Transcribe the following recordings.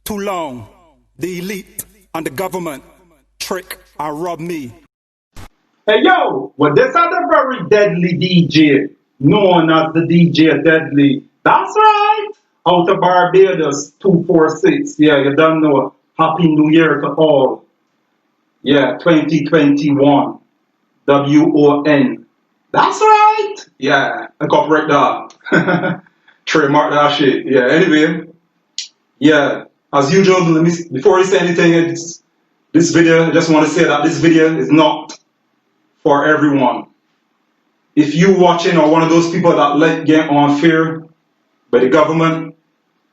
Too long, the elite and the government trick and rob me. Hey yo, well this is a very deadly DJ, known as the DJ Deadly. That's right, out of Barbados 246. Yeah, you don't know. Happy New Year to all. Yeah, 2021. WON. That's right. Yeah, I copyright that. Trademark that shit. Yeah, anyway. Yeah, as usual, before I say anything, this video, I just want to say that this video is not for everyone. If you watching or one of those people that like getting unfair by the government,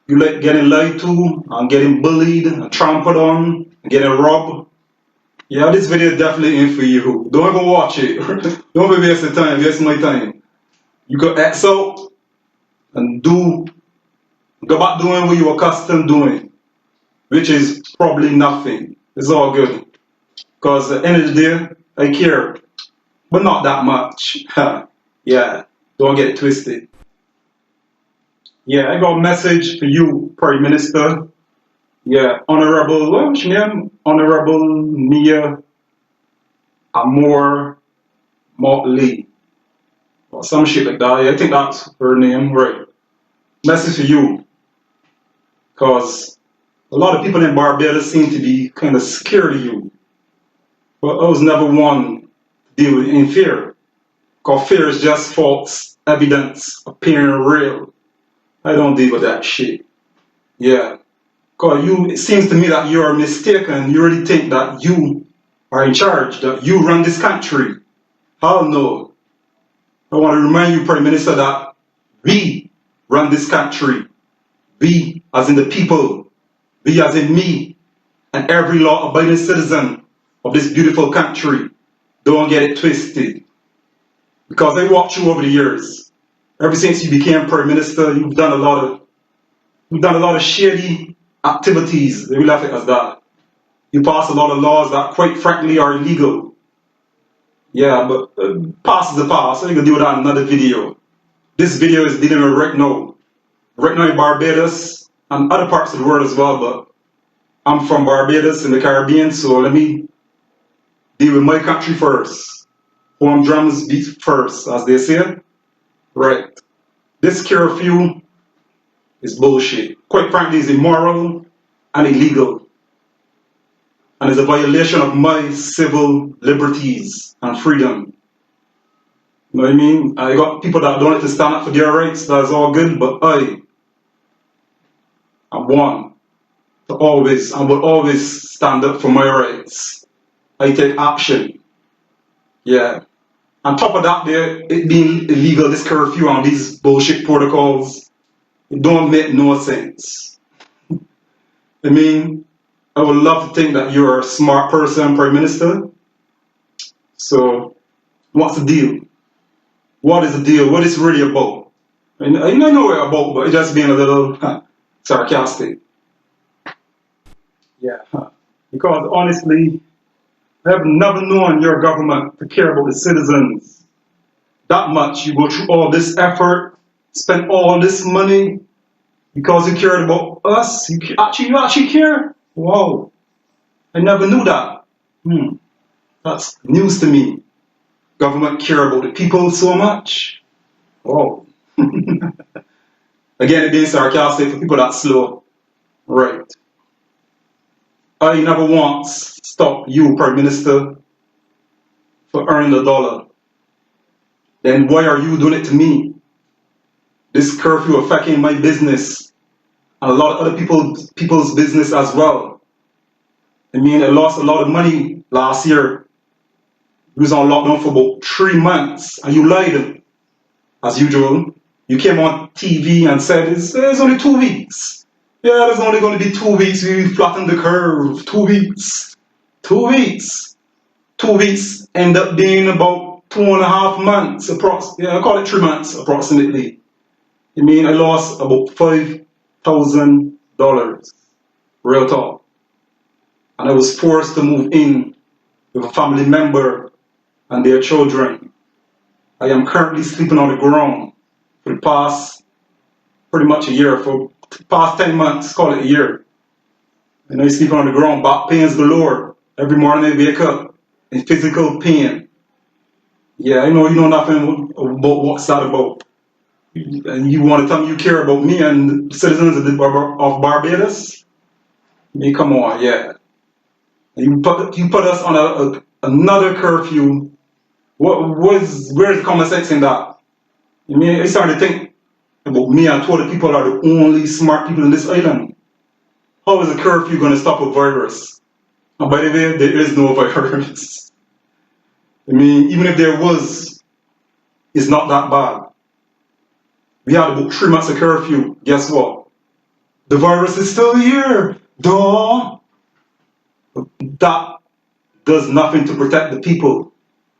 you like getting lied to and getting bullied and trampled on and getting robbed, yeah, this video is definitely in for you. Don't even watch it. Don't be wasting time, waste my time. You could X out and go back doing what you were accustomed doing, which is probably nothing. It's all good. Because at the end of the day, I care. But not that much. Yeah, don't get it twisted. Yeah, I got a message for you, Prime Minister. Yeah, Honorable, what's your name? Honorable Mia Amor Motley. Or some shit like that. Yeah, I think that's her name, right. Message for you. Because a lot of people in Barbados seem to be kind of scared of you. But I was never one to deal with in fear. Because fear is just false evidence appearing real. I don't deal with that shit. Yeah. Because it seems to me that you are mistaken. You really think that you are in charge, that you run this country. Hell no. I want to remind you, Prime Minister, that we run this country. We, as in the people. We, as in me, and every law-abiding citizen of this beautiful country. Don't get it twisted. Because I watched you over the years. Ever since you became Prime Minister, you've done a lot of shady activities. They will laugh at us that. You passed a lot of laws that, quite frankly, are illegal. Yeah, but past is the past. So you can deal with that in another video. This video is dealing with right now. Right now in Barbados and other parts of the world as well, but I'm from Barbados in the Caribbean, so let me deal with my country first. Home drums beat first, as they say. Right. This curfew is bullshit. Quite frankly, it's immoral and illegal. And it's a violation of my civil liberties and freedom. You know what I mean? I got people that don't like to stand up for their rights, that's all good, but I'm one to always and will always stand up for my rights. I take action. Yeah. On top of that, it being illegal, this curfew and these bullshit protocols, it don't make no sense. I mean, I would love to think that you're a smart person, Prime Minister. So, what's the deal? What is the deal? What is it really about? I know what it's about, but it's just being a little sarcastic. Yeah, because honestly, I have never known your government to care about the citizens that much. You go through all this effort, spend all this money because you cared about us. You actually care? Wow, I never knew that. That's news to me. Government care about the people so much. Wow. Again, it being sarcastic for people that slow. Right. I never once stopped you, Prime Minister, for earning a dollar. Then why are you doing it to me? This curfew affecting my business and a lot of other people's business as well. I mean, I lost a lot of money last year. We was on lockdown for about 3 months, and you lied, as usual. You came on TV and said it's only 2 weeks. Yeah, there's only going to be 2 weeks. We flattened the curve. 2 weeks. 2 weeks. 2 weeks end up being about 2.5 months. I call it 3 months approximately. I mean, I lost about $5,000. Real talk. And I was forced to move in with a family member and their children. I am currently sleeping on the ground for the past pretty much a year, for the past 10 months, call it a year. You know, you sleep on the ground, back pains galore. Every morning I wake up in physical pain. Yeah, I know you know nothing about what's that about. And you want to tell me you care about me and the citizens of Barbados? I mean, come on, yeah. You put us on another curfew. Where's the common sense in that? I mean, it's starting to think about me and 20 people are the only smart people in this island. How is a curfew going to stop a virus? And by the way, there is no virus. I mean, even if there was, it's not that bad. We had about 3 months of curfew. Guess what? The virus is still here. Duh. That does nothing to protect the people.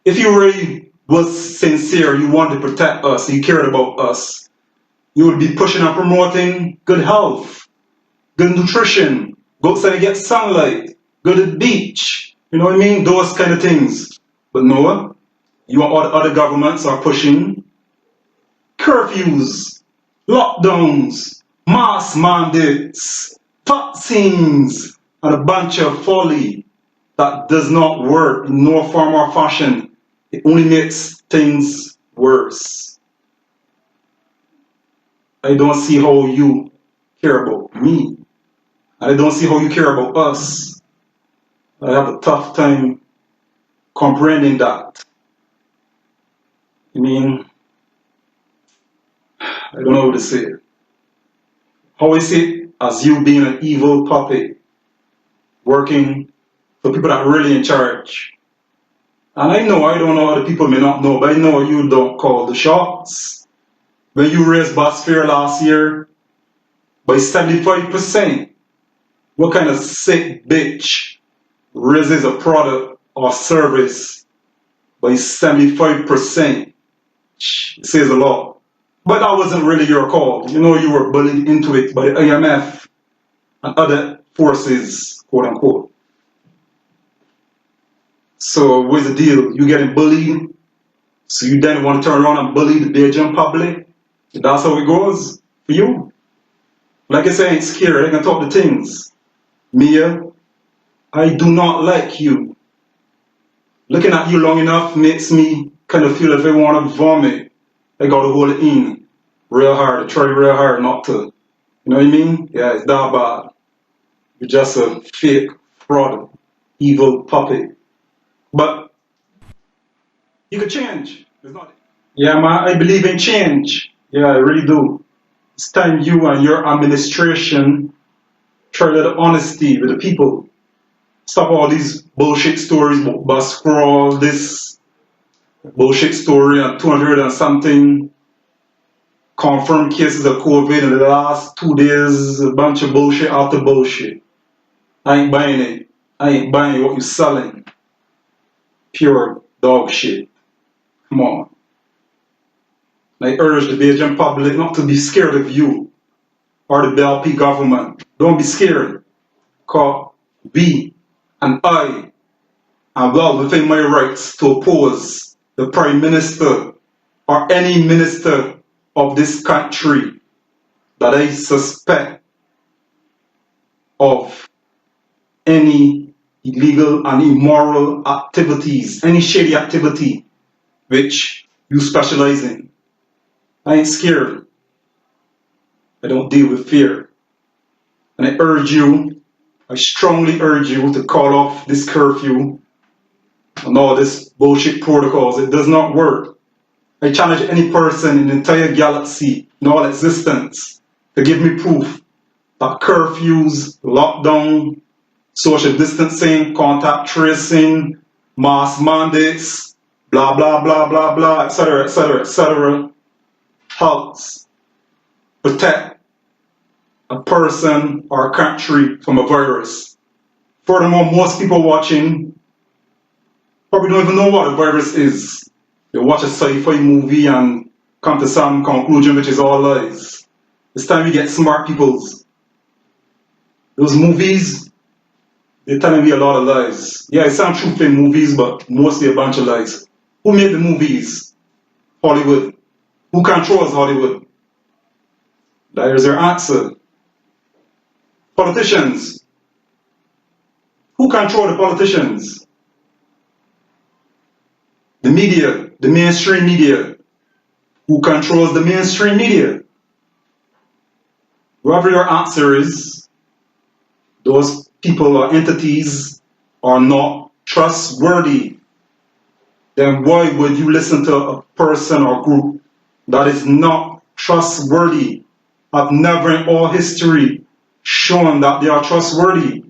If you really was sincere, you wanted to protect us, you cared about us, you would be pushing and promoting good health, good nutrition, go outside and get sunlight, go to the beach, you know what I mean? Those kind of things. But no, you want other governments are pushing curfews, lockdowns, mass mandates, vaccines, and a bunch of folly that does not work in no form or fashion. It only makes things worse. I don't see how you care about me. I don't see how you care about us. I have a tough time comprehending that. I mean, I don't know what to say. How is it as you being an evil puppet working for people that are really in charge? And I don't know, other people may not know, but I know you don't call the shots. When you raised bus fare last year by 75%, what kind of sick bitch raises a product or service by 75%? It says a lot. But that wasn't really your call. You know, you were bullied into it by the IMF and other forces, quote unquote. So what's the deal? You getting bullied, so you then want to turn around and bully the Belgian public? That's how it goes for you? Like I say, I ain't scared. I can talk the things. Mia, I do not like you. Looking at you long enough makes me kind of feel if I want to vomit. I gotta hold it in real hard. I try real hard not to. You know what I mean? Yeah, it's that bad. You're just a fake, fraud, evil puppet. But you could change. It's not. Yeah, man, I believe in change. Yeah, I really do. It's time you and your administration try a little honesty with the people. Stop all these bullshit stories about bus crawl, this bullshit story on 200 and something confirmed cases of COVID in the last 2 days, a bunch of bullshit after bullshit. I ain't buying it. I ain't buying what you're selling. Pure dog shit. Come on. I urge the Belgian public not to be scared of you or the BLP government. Don't be scared. Because we and I am well within my rights to oppose the Prime Minister or any minister of this country that I suspect of any illegal and immoral activities, any shady activity which you specialize in. I ain't scared. I don't deal with fear. And I strongly urge you to call off this curfew and all this bullshit protocols. It does not work. I challenge any person in the entire galaxy, in all existence, to give me proof that curfews, lockdown, social distancing, contact tracing, mass mandates, blah, blah, blah, blah, blah, etc., etc., etc., helps protect a person or a country from a virus. Furthermore, most people watching probably don't even know what a virus is. They watch a sci-fi movie and come to some conclusion which is all lies. It's time we get smart peoples. Those movies, they're telling me a lot of lies. Yeah, it's some truth in movies, but mostly a bunch of lies. Who made the movies? Hollywood. Who controls Hollywood? There's your answer. Politicians. Who control the politicians? The media, the mainstream media. Who controls the mainstream media? Whoever your answer is, those people or entities are not trustworthy. Then why would you listen to a person or group that is not trustworthy? I've never in all history shown that they are trustworthy.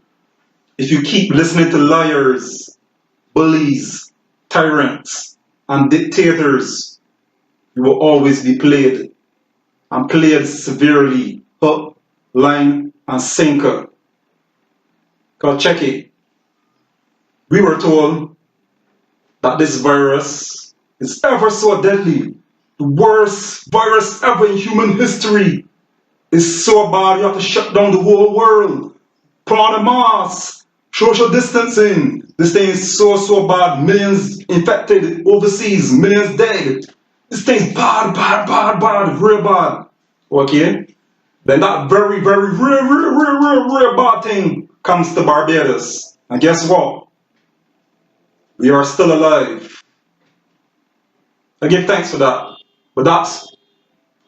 If you keep listening to liars, bullies, tyrants, and dictators, you will always be played, and played severely, hook, line, and sinker. Because check it. We were told that this virus is ever so deadly. The worst virus ever in human history. It's so bad you have to shut down the whole world. Put on a mask. Social distancing. This thing is so bad. Millions infected overseas. Millions dead. This thing's bad, real bad. Okay? Then that very real bad thing comes to Barbados. And guess what? We are still alive. I give thanks for that. But that's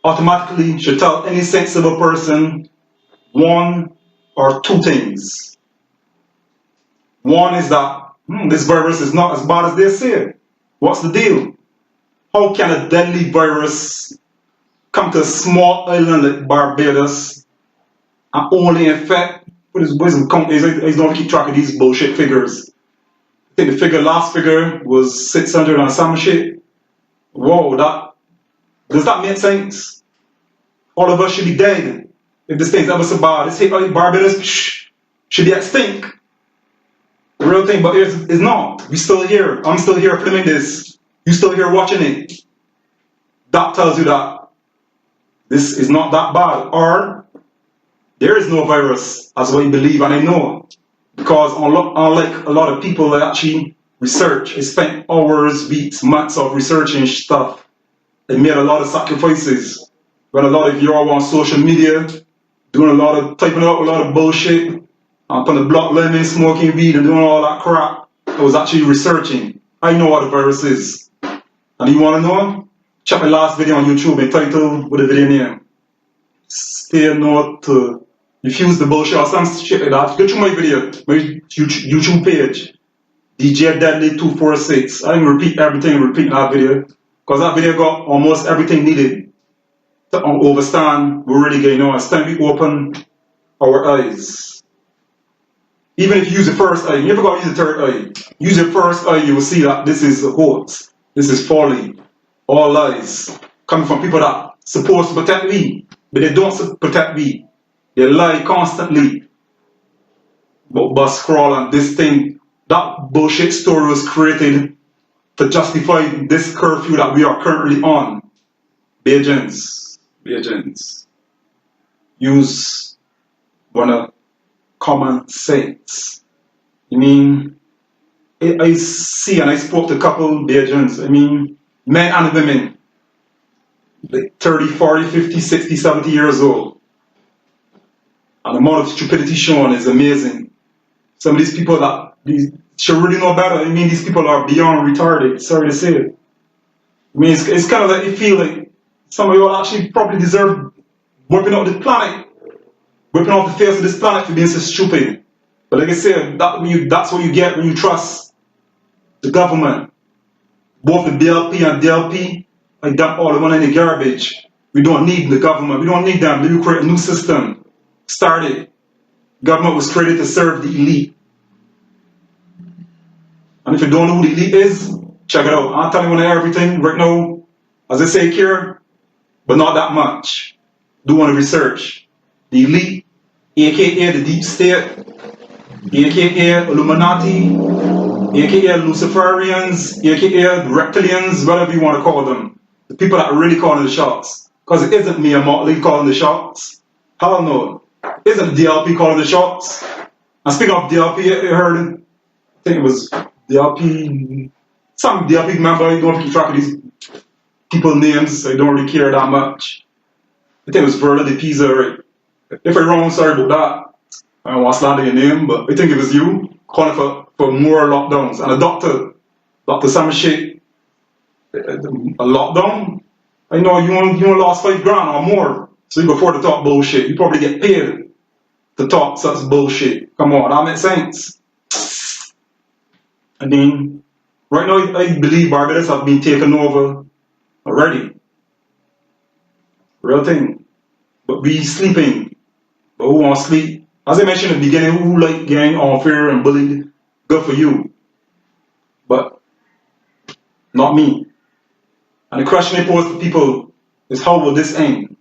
automatically should tell any sensible person one or two things. One is that this virus is not as bad as they say. What's the deal? How can a deadly virus come to a small island like Barbados and only infect, he's don't keep track of these bullshit figures. I think the last figure was 600 and some shit. Whoa, does that make sense? All of us should be dead if this thing's ever so bad. This hit Barbados should be extinct. The real thing, but it's not. We're still here. I'm still here filming this. You're still here watching it. That tells you that this is not that bad. Or there is no virus, as what you believe, and I know. Because unlike a lot of people that actually research, they spent hours, weeks, months of researching stuff. They made a lot of sacrifices. When a lot of you are on social media, typing out a lot of bullshit, putting the block lemon, smoking weed, and doing all that crap. I was actually researching. I know what a virus is. And you want to know? Check my last video on YouTube entitled with the video name. Stay not to refuse the bullshit or some shit like that. Go through my video, my YouTube page. DJ Deadly 246. I didn't repeat everything in that video. Because that video got almost everything needed to understand we're really going on. It's time we open our eyes. Even if you use the first eye, you never got to use the third eye. Use your first eye, you will see that this is a hoax. This is folly. All lies. Coming from people that supposed to protect me, but they don't protect me. They lie constantly. But bus crawl and this thing, that bullshit story was created to justify this curfew that we are currently on. Bajans. Use one of common sense. I mean, I see and I spoke to a couple Bajans, men and women, like 30, 40, 50, 60, 70 years old. And the amount of stupidity shown is amazing. Some of these people that should really know better. These people are beyond retarded. Sorry to say it. It's kind of like you feel like some of you all actually probably deserve wiping out the planet, wiping off the face of this planet for being so stupid. But like I said, that's what you get when you trust the government. Both the BLP and DLP, I dump all the money in the garbage. We don't need the government. We don't need them. They will create a new system. Start it. Government was created to serve the elite. And if you don't know who the elite is, check it out. I'm telling you everything right now, as I say here, but not that much. Do want to research. The elite, aka the deep state, aka Illuminati, aka Luciferians, aka the reptilians, whatever you want to call them. The people that are really calling the shots. Because it isn't me and Motley calling the shots. Hell no. It isn't DLP calling the shots. And speaking of DLP, I heard, I think it was DLP, some DLP member, you don't keep track of these people's names, I don't really care that much. I think it was Verla de Pisa, right? If I'm wrong, sorry about that. I don't want to slander your name, but I think it was you. calling for more lockdowns. And the Dr. Sam Sheikh, a lockdown, I know you only lost $5 grand or more, so you can afford to talk bullshit. You probably get paid to talk such bullshit. Come on, that makes sense. I mean, right now I believe Barbados have been taken over already. Real thing. But we sleeping. But who want to sleep? As I mentioned in the beginning, who like getting unfair and bullied, good for you. But not me. And the question I pose to people is, how will this end?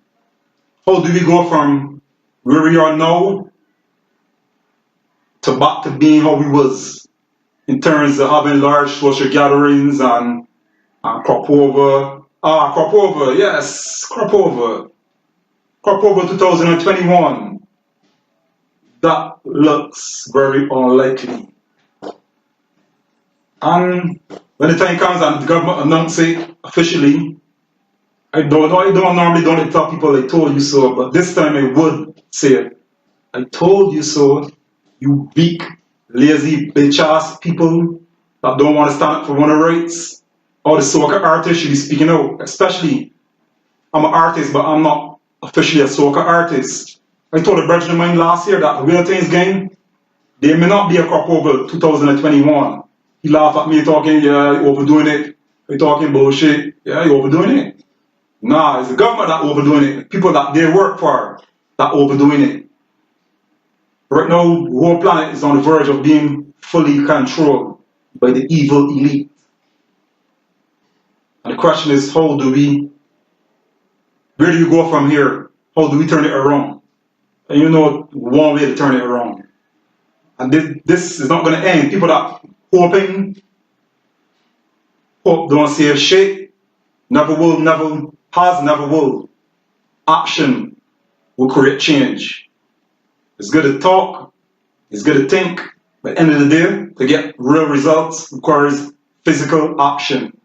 How do we go from where we are now to back to being how we was, in terms of having large social gatherings and crop over? Crop over, yes, crop over. Crop over 2021. That looks very unlikely. And when the time comes and the government announces it officially, I don't normally don't tell people I told you so, but this time I would say it. I told you so, you weak, lazy, bitch ass people that don't want to stand up for women's rights. All the soca artists should be speaking out. Especially, I'm an artist, but I'm not officially a soca artist. I told a brethren of mine last year that the Real Things gang, they may not be a crop over 2021. He laughed at me talking, yeah, you're overdoing it. You're talking bullshit. Yeah, you're overdoing it. Nah, it's the government that overdoing it. People that they work for that overdoing it. Right now, the whole planet is on the verge of being fully controlled by the evil elite. And the question is, where do you go from here? How do we turn it around? And you know one way to turn it around. And this is not going to end. People that hope don't save shit, never will, never has, never will. Action will create change. It's good to talk, it's good to think, but at the end of the day, to get real results requires physical action.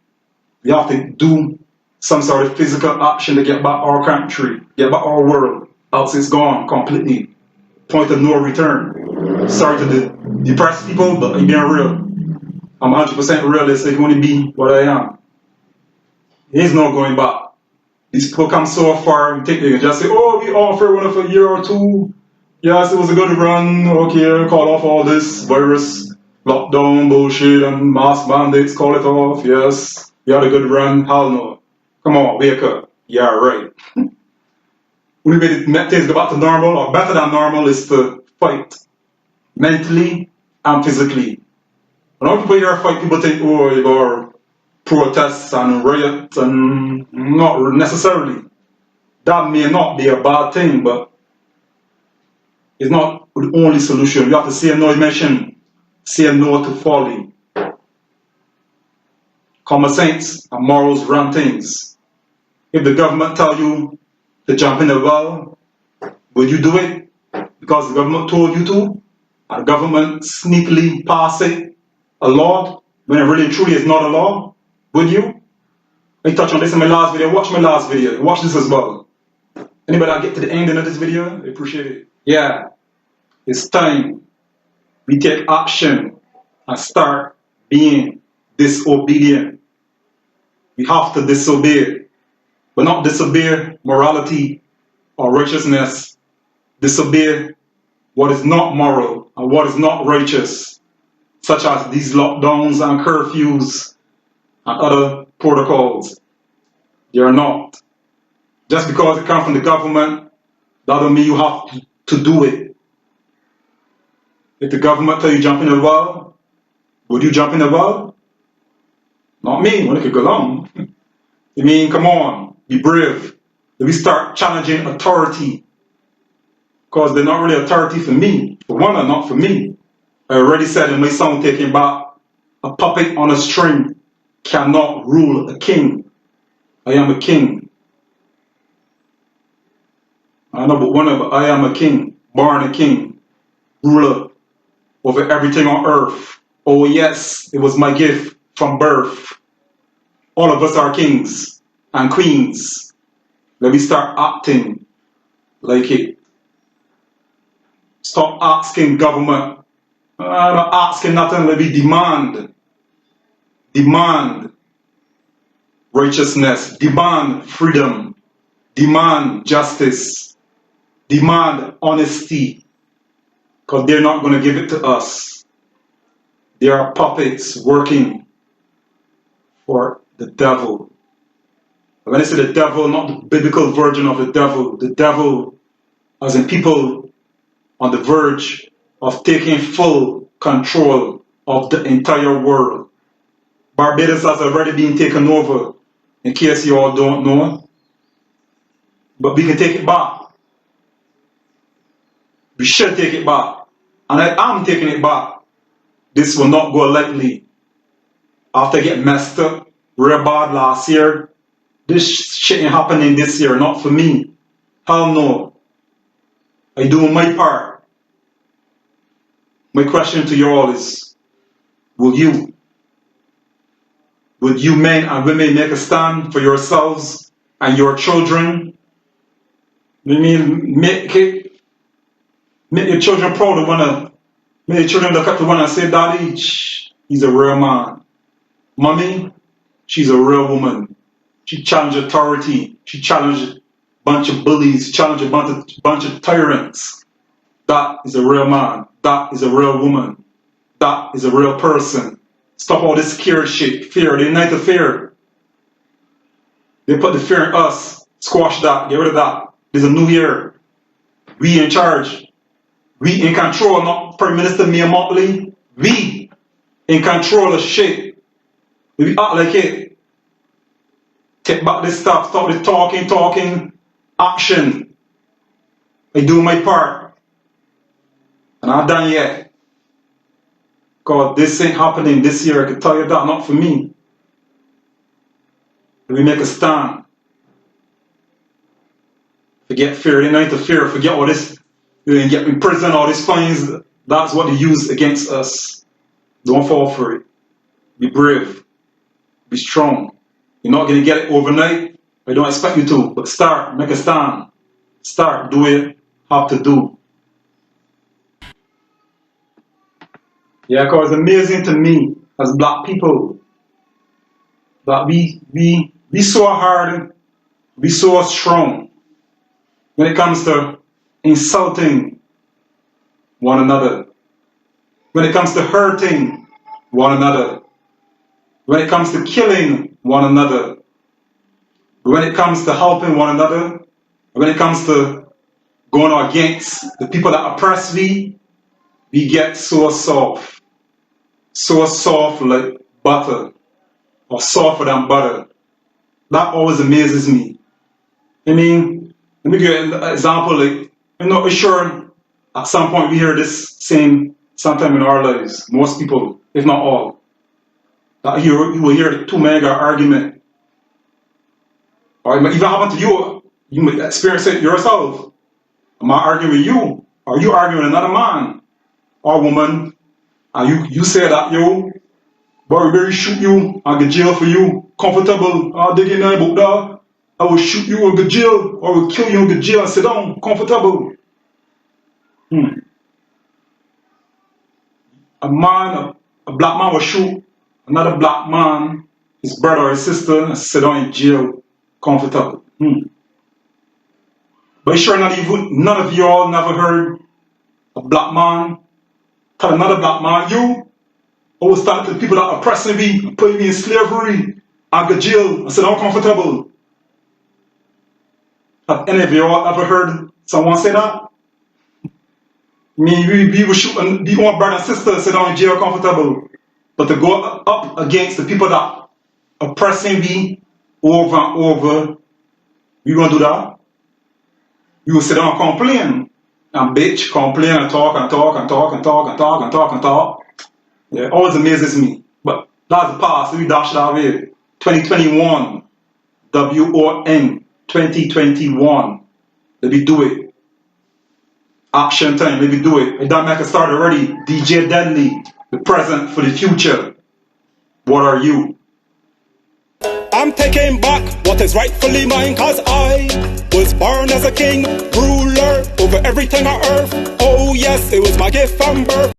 We have to do some sort of physical action to get back our country, get back our world, else it's gone completely. Point of no return. Sorry to depress people, but I'm being real. I'm 100% realistic, only be what I am. There's no going back. These people come so far and think they can just say, oh, we offer one for a year or two. Yes, it was a good run. Okay, call off all this virus, lockdown bullshit and mask mandates, call it off. Yes, we had a good run. Hell no. Come on, wake up. Yeah, right. Only way to things go back to normal or better than normal is to fight mentally and physically. When people hear fight, people think, oh, you got protests and riots, and not necessarily. That may not be a bad thing, but it's not the only solution. You have to say no, you mentioned, say no to folly. Common sense and morals run things. If the government tell you to jump in the well, would you do it because the government told you to? And the government sneakily pass it, a law, when it really truly is not a law? Would you? I touched on this in my last video. Watch my last video. Watch this as well. Anybody that get to the ending of this video, I appreciate it. Yeah, it's time we take action and start being disobedient. We have to disobey, but not disobey morality or righteousness. Disobey what is not moral and what is not righteous, such as these lockdowns and curfews and other protocols. They are not. Just because it comes from the government, that doesn't mean you have to do it. If the government tell you jump in the well, would you jump in the well? Not me, when it could go long. I mean, come on, be brave. If we start challenging authority, because they're not really authority for me. For one, they're not for me. I already said in my song Taking Back, a puppet on a string cannot rule a king. I am a king. I know, but I am a king, born a king, ruler over everything on earth. Oh yes, it was my gift from birth. All of us are kings and queens. Let me start acting like it. Stop asking government I'm not asking nothing, let me demand. Demand righteousness, demand freedom, demand justice, demand honesty, because they're not going to give it to us. They are puppets working for the devil. When I say the devil, not the biblical version of the devil as in people on the verge of taking full control of the entire world. Barbados has already been taken over, in case you all don't know. But we can take it back. We should take it back. And I am taking it back. This will not go lightly. After I get messed up real bad last year, this shit ain't happening this year, not for me. Hell no. I do my part. My question to you all is, will you men and women make a stand for yourselves and your children? I mean, make your children proud of make your children look up to one and say, Daddy, he's a real man. Mommy, she's a real woman. She challenged authority. She challenged a bunch of bullies. She challenged a bunch of tyrants. That is a real man. That is a real woman. That is a real person. Stop all this scared shit. Fear. They ignite the fear. They put the fear in us. Squash that. Get rid of that. There's a new year. We in charge. We in control. Not Prime Minister Mia Mottley. We in control of shit. We act like it. Take back this stuff. Stop this talking. Action. I do my part. And I'm not done yet. God, this ain't happening this year. I can tell you that. Not for me. We make a stand. Forget fear. They don't need to fear. Forget all this. You get in prison, all these fines. That's what they use against us. Don't fall for it. Be brave. Be strong. You're not going to get it overnight. I don't expect you to. But start. Make a stand. Start. Do it. Have to do. Yeah, because it's amazing to me as black people that we so hard, we so strong when it comes to insulting one another, when it comes to hurting one another, when it comes to killing one another, when it comes to helping one another, when it comes to going against the people that oppress we get so soft like butter, or softer than butter. That always amazes me. I mean, let me give you an example. Like, I'm not sure at some point we hear this same sometime in our lives. Most people, if not all, that you will hear the two mega argument. Or it might even happen to you. You might experience it yourself. Am I arguing with you? Or you arguing with another man or woman? And you say that, yo, but we better shoot you and get jail for you. Comfortable. I dig in there about that. I will shoot you and get jail, or I will kill you and get jail and sit down. Comfortable. A black man will shoot another black man, his brother or his sister, and sit down in jail. Comfortable. But sure, none of y'all never heard a black man tell another black man, you always stand to the people that are oppressing me, putting me in slavery, and go to jail, and sit down comfortable. Have any of y'all ever heard someone say that? We will shoot the own brother and sister, sit down in jail comfortable. But to go up against the people that are oppressing me over and over, we won't do that. We will sit down and complain. And bitch, complain and talk. Yeah, it always amazes me. But that's the past. We dash that way. 2021. WON. 2021. Let me do it. Action time. Let me do it. I done make a start already. DJ Deadly. The present for the future. What are you? I'm taking back what is rightfully mine, cause I was born as a king, ruler over everything on earth. Oh yes, it was my gift from birth.